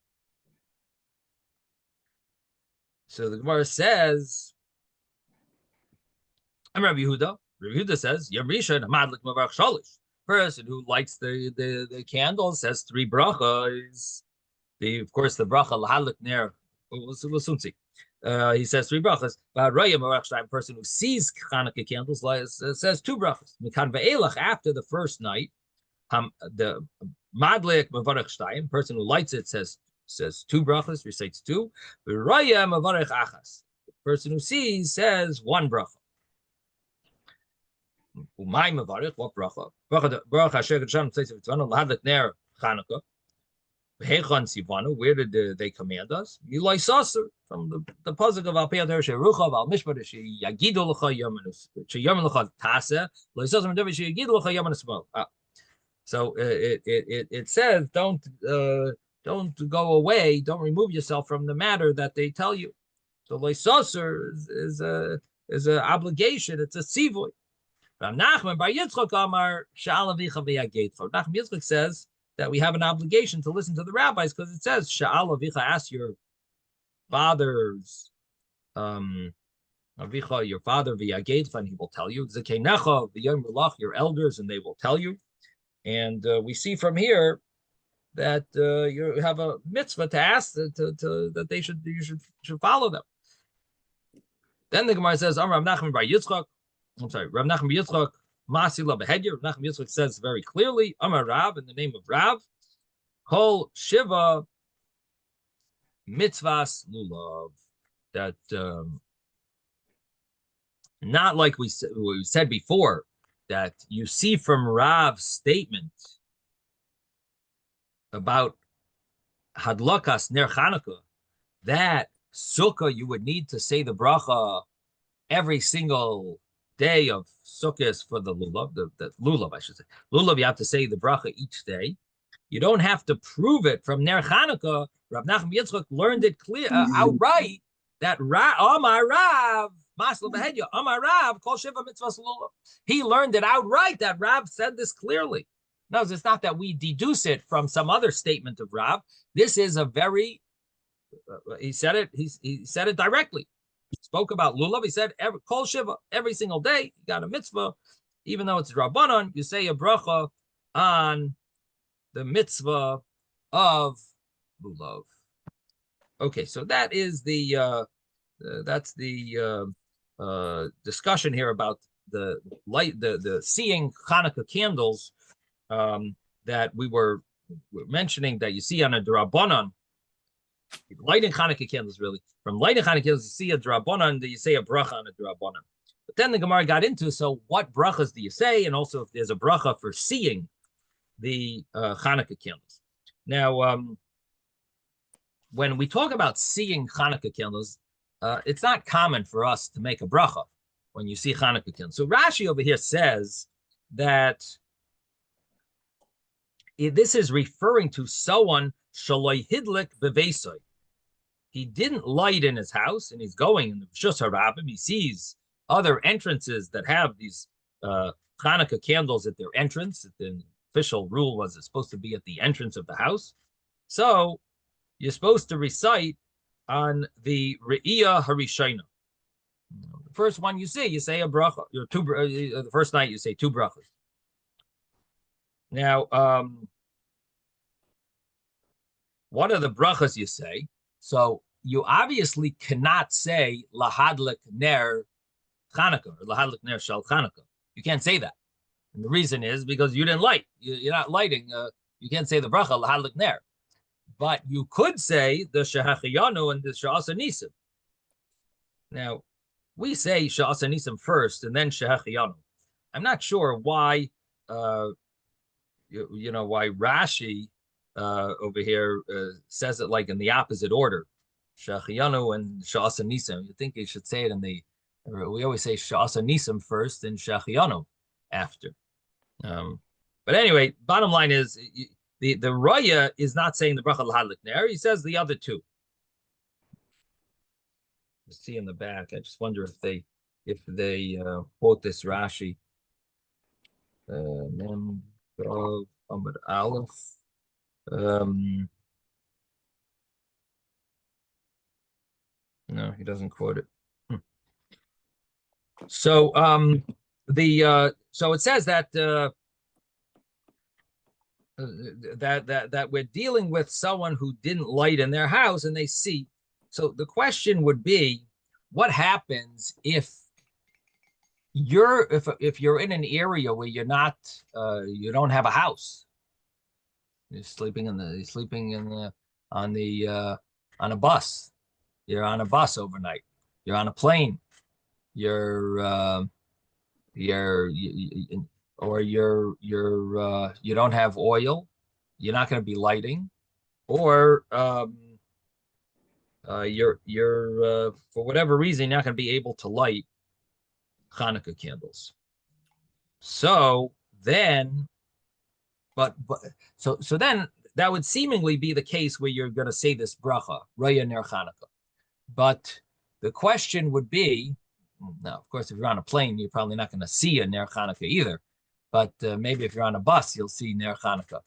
So the Gemara says, I'm Rabbi Yehuda. Rabbi Yehuda says, person who lights the candle says 3 brachas. Of course, the bracha lahadlik ner. We'll soon see. He says 3 brachas. Person who sees Hanukkah candles says 2 brachas. After the first night, the madlik mavarech shtayim, person who lights it says 2 brachas, recites 2. The person who sees says 1 bracha. What bracha? Bracha asher Hashem says lahadlik ner Hanukkah. Where did they command us? Eloi Sasser from the pasuk of Al Pe'ader Sherucha Al Mishpat Sheyagidu L'cha Yamanus Sheyaman L'cha Tase Eloi Sasser from David Sheyagidu L'cha Yamanus Mo. So it says don't go away, don't remove yourself from the matter that they tell you. So Eloi Sasser is a obligation. It's a tzivoy. Rav Nachman Bar Yitzchok Amar Sha'al Avicha V'Yagetcha. Nachman Yitzchok says that we have an obligation to listen to the rabbis because it says Sha'al Avicha, ask your father's Avicha, your father V'Yagetcha, and he will tell you. Zekenecha V'Yom Melach, your elders, and they will tell you. And we see from here that you have a mitzvah to ask that they should follow them. Then the Gemara says, Rav Nachman Bar Yitzchok. I'm sorry, Rav Nachman Yitzchok, Masila Behedyer. Rav Nachman Yitzchok says very clearly, Amar Rav, in the name of Rav, Kol Shiva Mitzvahs Lulav. That not like we said before, that you see from Rav's statement about Hadlakas Ner Chanukah, that Sukkah you would need to say the bracha every single day of Sukkot for the lulav, the lulav, I should say. Lulav, you have to say the bracha each day. You don't have to prove it from Ner Chanukah. Rav Nachman Yitzchok learned it clear outright that Amar Rav, Masla Behedya, Amar Rav, Kol Shiva Mitzvahs Lulav. He learned it outright that Rav said this clearly. No, it's not that we deduce it from some other statement of Rav. This is a very, he said it directly. Spoke about lulav. He said kol shiva, every single day you got a mitzvah, even though it's rabbanon. You say a bracha on the mitzvah of lulav. Okay, so that is the discussion here about the light, the seeing Hanukkah candles that we were mentioning that you see on a drabanan. Lighting Hanukkah candles, really. From lighting Hanukkah candles, you see a drabanan, you say a bracha on a drabanan. But then the Gemara got into, so what brachas do you say? And also if there's a bracha for seeing the Hanukkah candles. Now, when we talk about seeing Hanukkah candles, it's not common for us to make a bracha when you see Hanukkah candles. So Rashi over here says that this is referring to someone shaloi hidlik beveisoi. He didn't light in his house, and he's going in the Rishus HaRabim. He sees other entrances that have these Hanukkah candles at their entrance. The official rule was it's supposed to be at the entrance of the house. So you're supposed to recite on the Re'iyah Harishayna. The first one you say a bracha. The first night you say two brachas. Now, what are the brachas you say? So you obviously cannot say lahadlik ner Chanukah or lahadlik ner shal Chanukah. You can't say that. And the reason is because you didn't light. You're not lighting. You can't say the bracha lahadlik ner. But you could say the shehachiyanu and the she'asa nisim. Now, we say she'asa nisim first and then shehachiyanu. I'm not sure why, why Rashi over here says it like in the opposite order, Shachiyanu and Sha'asa Nisim. You think you should say it we always say Sha'asa Nisim first and Shachiyanu after. But anyway, bottom line is the Raya is not saying the bracha l'hadlik ner. He says the other two. You see in the back. I just wonder if they quote this Rashi. Mem Amud Aleph. No, he doesn't quote it. So so it says that that we're dealing with someone who didn't light in their house and they see. So the question would be, what happens if you're in an area where you're not you don't have a house? You're sleeping on a bus. You're on a bus overnight. You're on a plane. You don't have oil. You're not going to be lighting, or you're for whatever reason not going to be able to light Hanukkah candles. So then, but so then that would seemingly be the case where you're going to say this bracha, Raya Ner Hanukkah. But the question would be, now, of course, if you're on a plane, you're probably not going to see a Ner Hanukkah either. But maybe if you're on a bus, you'll see Ner Hanukkah.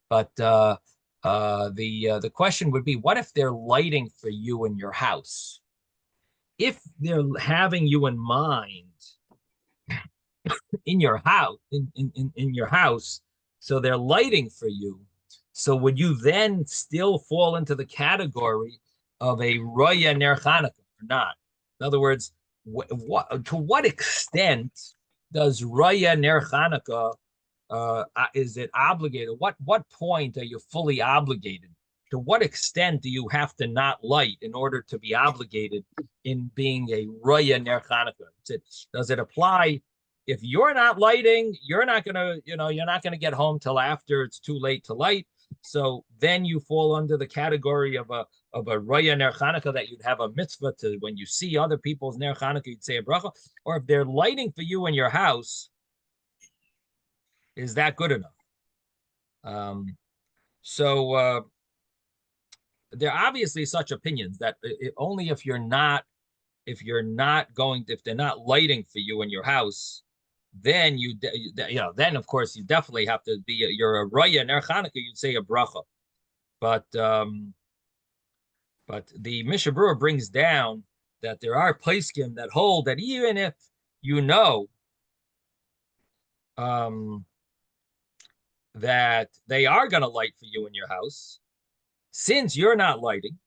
But the question would be, what if they're lighting for you in your house? If they're having you in mind in your house, in your house, so they're lighting for you. So would you then still fall into the category of a Roya Ner Chanukah or not? In other words, to what extent does Roya Ner Chanukah is it obligated? What point are you fully obligated? To what extent do you have to not light in order to be obligated in being a Roya Ner Chanukah? Does it apply if you're not lighting? You're not gonna get home till after it's too late to light. So then you fall under the category of a Roya Ner Chanukah, that you'd have a mitzvah to, when you see other people's Ner Chanukah, you'd say a bracha. Or if they're lighting for you in your house, is that good enough? So there are obviously such opinions that only if they're not lighting for you in your house, then then of course you definitely have to be you're a Roya Ner Chanukah, you'd say a bracha. But the Mishnah Berurah brings down that there are poskim that hold that even if you know that they are going to light for you in your house, since you're not lighting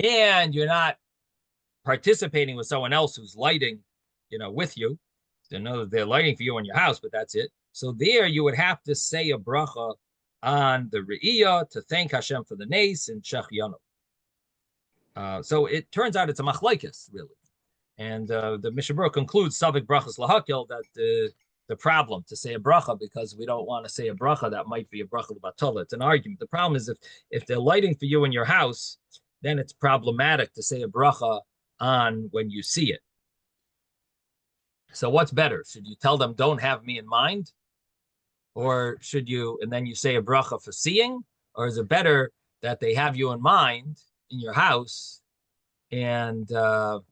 and you're not participating with someone else who's lighting, with you, to know that they're lighting for you in your house, but that's it. So there you would have to say a bracha on the Re'iyah to thank Hashem for the Nes and Shechianu. So it turns out it's a machlokes, really. And the Mishnah Berurah concludes Savik brachas lahakil, that the problem to say a bracha, because we don't want to say a bracha that might be a bracha l'batala. It's an argument. The problem is if they're lighting for you in your house, then it's problematic to say a bracha on when you see it. So what's better? Should you tell them, don't have me in mind? Or should you, and then you say a bracha for seeing? Or is it better that they have you in mind in your house and you'd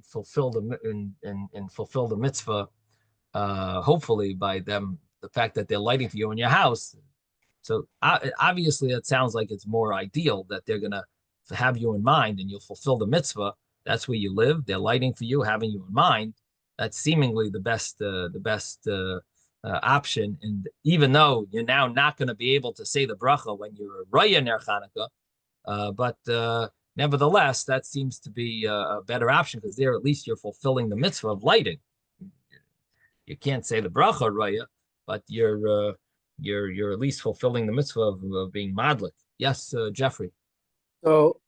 fulfill fulfill the mitzvah, hopefully by them, the fact that they're lighting for you in your house. So obviously it sounds like it's more ideal that they're going to have you in mind and you'll fulfill the mitzvah. That's where you live. They're lighting for you, having you in mind. That's seemingly the best option. And even though you're now not going to be able to say the bracha when you're a Roya Ner Chanukah, but nevertheless, that seems to be a better option, because there at least you're fulfilling the mitzvah of lighting. You can't say the bracha Roya, but you're at least fulfilling the mitzvah of being madlik. Yes, Jeffrey. So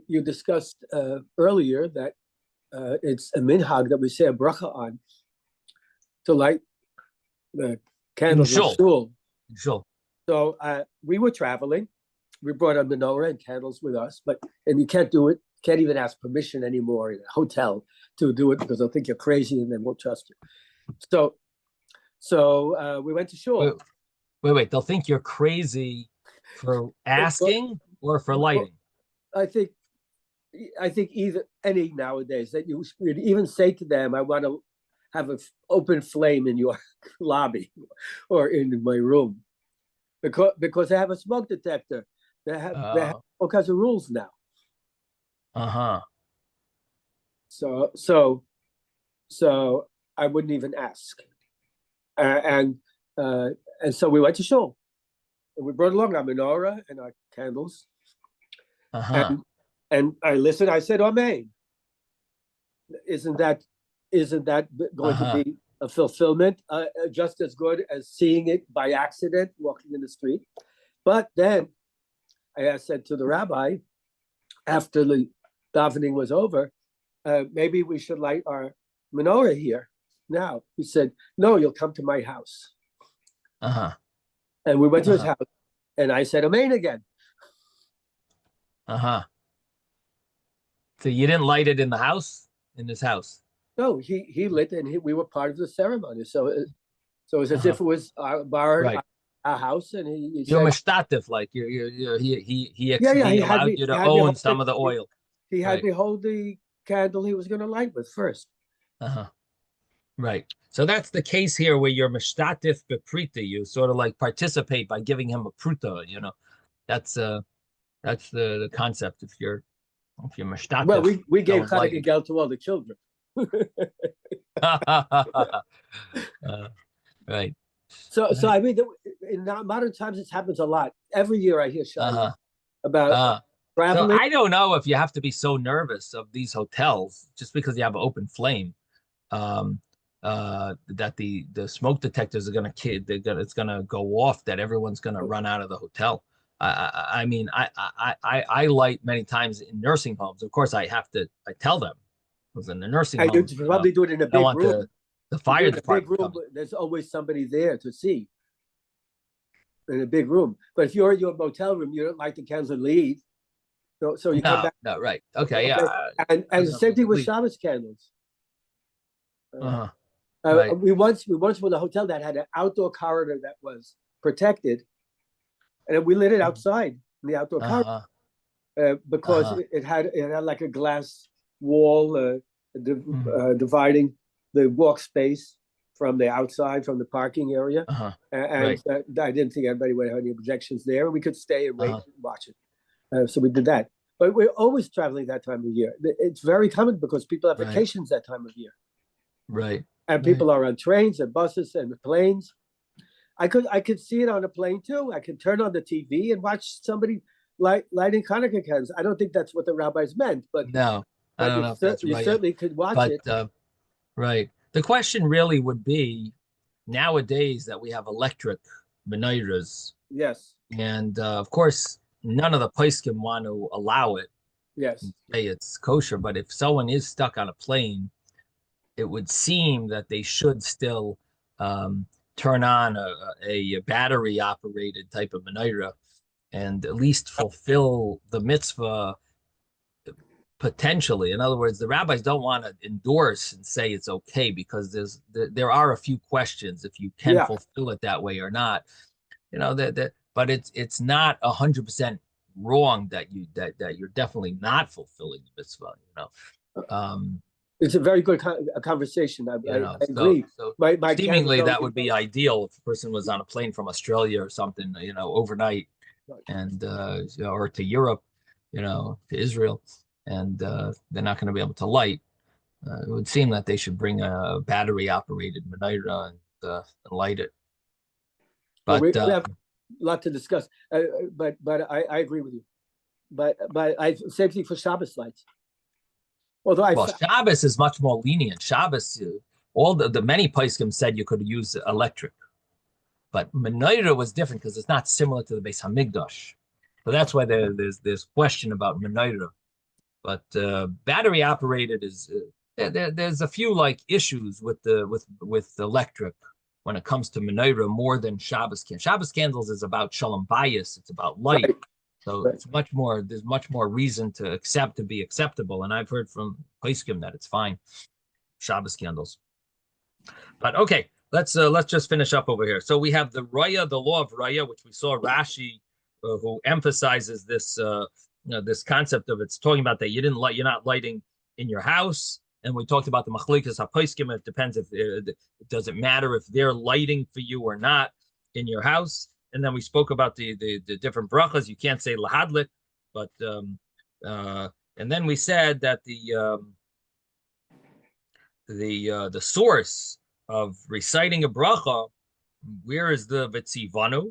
you discussed earlier that it's a minhag that we say a bracha on to light the candles in shul. Sure. So we were traveling. We brought a menorah and candles with us, and you can't do it. Can't even ask permission anymore in a hotel to do it, because they'll think you're crazy and then won't trust you. So we went to shul. Wait. They'll think you're crazy for asking or for lighting. I think any nowadays that you would even say to them, I want to have an open flame in your lobby or in my room, because they have a smoke detector. They have all kinds of rules now. So I wouldn't even ask. And so we went to shul, and we brought along our menorah and our candles. And I listened. I said, "Amen." Isn't that going to be a fulfillment just as good as seeing it by accident walking in the street? But then I said to the rabbi, after the davening was over, maybe we should light our menorah here now. He said, "No, you'll come to my house." And we went to his Uh-huh. house, and I said amen again. Uh-huh. So you didn't light it in the house, in his house? No, he lit, and we were part of the ceremony. So it's as Uh-huh. if it was our Right. our house, and he You're said, mishtatif, like he Yeah, he he had allowed me. you He to had me own hold some it. of the oil. He had Right. me hold the candle he was going to light with first. Uh-huh. Right. So that's the case here where you're mishtatif beprita. You sort of like participate by giving him a pruta, you know. That's the concept if you're Well, mishtatif. we gave someone lighting. Hanukkah gel to all the children. Right. So Right. I mean, in modern times, it happens a lot. Every year, I hear Uh-huh. about So traveling. I don't know if you have to be so nervous of these hotels just because you have an open flame, um, that the smoke detectors are gonna it's gonna go off, that everyone's gonna run out of the hotel. I mean, I light many times in nursing homes. Of course, I tell them because in the nursing And you home, probably do it in a I don't big want room. the You do fire it in a big department room. coming. There's always somebody there to see in a big room. But if you're in your motel room, you don't light the candles and leave. So you come No, back. no, right. Okay, Okay. yeah. And the same thing with Please. Shabbos candles. Uh-huh. Right. We once went to a hotel that had an outdoor corridor that was protected, and we lit it outside in the outdoor corridor because Uh-huh. it had like a glass wall Mhm. dividing the walk space from the outside, from the parking area. Uh-huh. And Right. I didn't think anybody would have any objections there. We could stay and wait Uh-huh. and watch it. So we did that. But we're always traveling that time of year. It's very common because people have Right. vacations that time of year. Right. And people are on trains and buses and planes. I could see it on a plane too. I could turn on the TV and watch somebody lighting Hanukkah candles. I don't think that's what the rabbis meant, but No, I don't know if that's you right. certainly could watch But it. right. The question really would be nowadays that we have electric menorahs, Yes, and of course, none of the poskim want to allow it yes. and say it's kosher. But if someone is stuck on a plane, it would seem that they should still turn on a battery operated type of menorah and at least fulfill the mitzvah potentially. In other words, the rabbis don't want to endorse and say it's okay because there are a few questions if you can Yeah. fulfill it that way or not. You know that but it's not 100% wrong that you're definitely not fulfilling the mitzvah. It's a very good conversation. I agree. So My seemingly candles that would be ideal if a person was on a plane from Australia or something, overnight, and or to Europe, to Israel, and they're not going to be able to light. It would seem that they should bring a battery operated menorah and light it. Well, But we have a lot to discuss. But I agree with you. But same thing for Shabbos lights. Although Shabbos is much more lenient. Shabbos, all the many poskim said you could use electric, but menorah was different because it's not similar to the Beis Hamikdash. So that's why there's question about menorah. But battery operated is there's a few like issues with electric when it comes to menorah more than Shabbos candles. Shabbos candles is about shalom bayis. It's about light. Right. So it's much more. There's much more reason to be acceptable, and I've heard from poskim that it's fine. Shabbos candles, but okay. Let's just finish up over here. So we have the raya, the law of raya, which we saw Rashi, who emphasizes this this concept of it's talking about that you're not lighting in your house, and we talked about the machlikas haposkim. It depends if it doesn't matter if they're lighting for you or not in your house. And then we spoke about the different brachas. You can't say lahadlik, but and then we said that the source of reciting a bracha, where is the vitzivanu?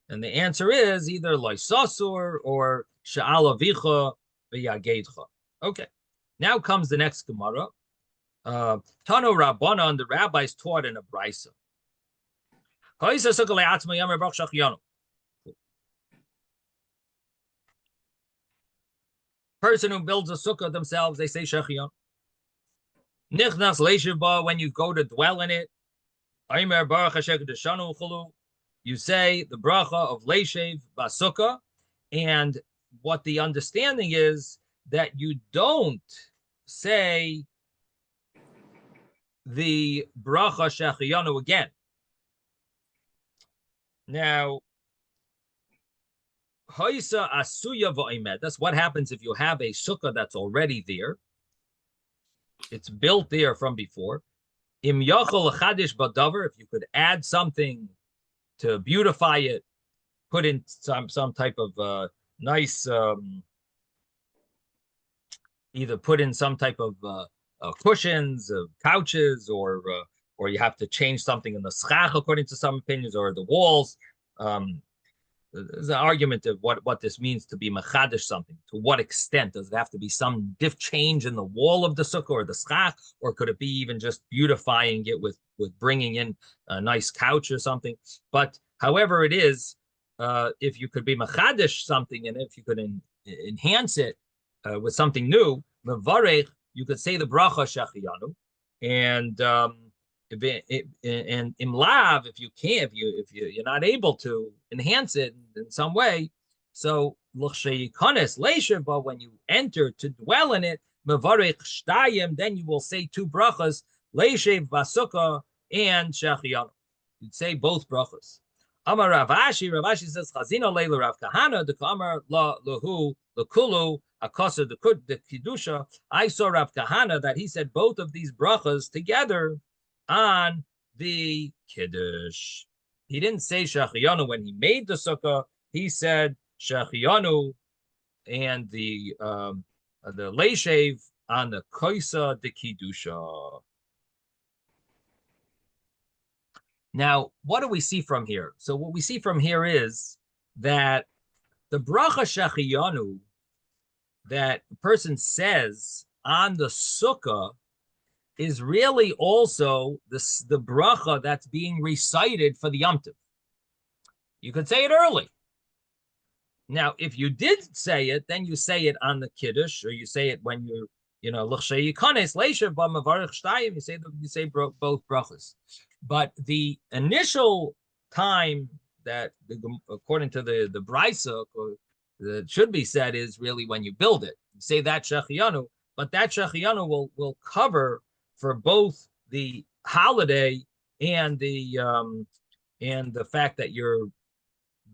And the answer is either loisasur or sha'al avicha v'yageidcha. Okay, now comes the next Gemara. Tano Rabbanan, the rabbis taught in a brisa. Person who builds a sukkah themselves, they say shechion. Nichnas leishiba, when you go to dwell in it. Aimer baruch hashem kedeshanu chulu. you say the bracha of Leishev Basukkah, and what the understanding is that you don't say the bracha Shechiyanu again. Now, Hoisa Asuya V'Oimed. That's what happens if you have a sukkah that's already there. It's built there from before. Im Yachol Chadish Badavar, if you could add something to beautify it, put in some type of nice, either put in some type of cushions, couches, or you have to change something in the schach according to some opinions, or the walls. There's an argument of what this means to be mechadish something. To what extent does it have to be some change in the wall of the sukkah or the schach, or could it be even just beautifying it with bringing in a nice couch or something? But however it is, if you could be mechadish something and if you could enhance it with something new, mevarech, you could say the bracha shechiyanu, and imlav, if you can't, if you're not able to enhance it in some way, so but when you enter to dwell in it, then you will say two brachas, leishev basukkah and shechiyanu. You'd say both brachas. Amar Ravashi says chazino leila Rav Kahana the Amar la lahu lekulu akasa the kidusha. I saw Rav Kahana that he said both of these brachas together on the kiddush. He didn't say shechiyanu when he made the sukkah. He said shechiyanu and the leishev on the koisa de kiddusha. Now, what do we see from here? So what we see from here is that the bracha shechiyanu that a person says on the sukkah is really also the bracha that's being recited for the Yom Tov. You could say it early. Now, if you did say it, then you say it on the kiddush, or you say it when you're, you say both brachas. But the initial time that, according to the Brisa, that should be said is really when you build it. You say that shechiyanu, but that shechiyanu will cover for both the holiday and the fact that you're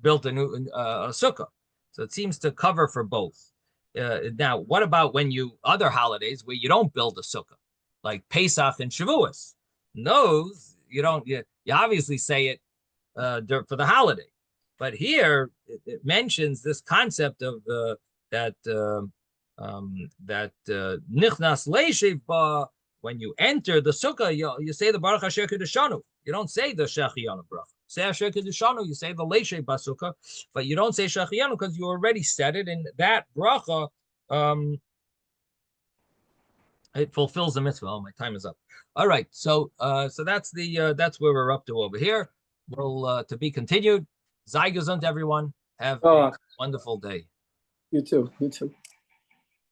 built a new sukkah. So it seems to cover for both. Now, what about when other holidays where you don't build a sukkah, like Pesach and Shavuos? Those you don't. You obviously say it for the holiday, but here it mentions this concept of that nichnas leishev ba. When you enter the sukkah, you say the Baruch Asher Kedushanu. You don't say the Shechiyanu bracha. Say Asher Kedushanu, you say the Leishev Basukkah, but you don't say Shechiyanu because you already said it, and that bracha, it fulfills the mitzvah. Oh, my time is up. All right, so that's that's where we're up to over here. We'll to be continued. Sei gesund, everyone. Have a wonderful day. You too. You too.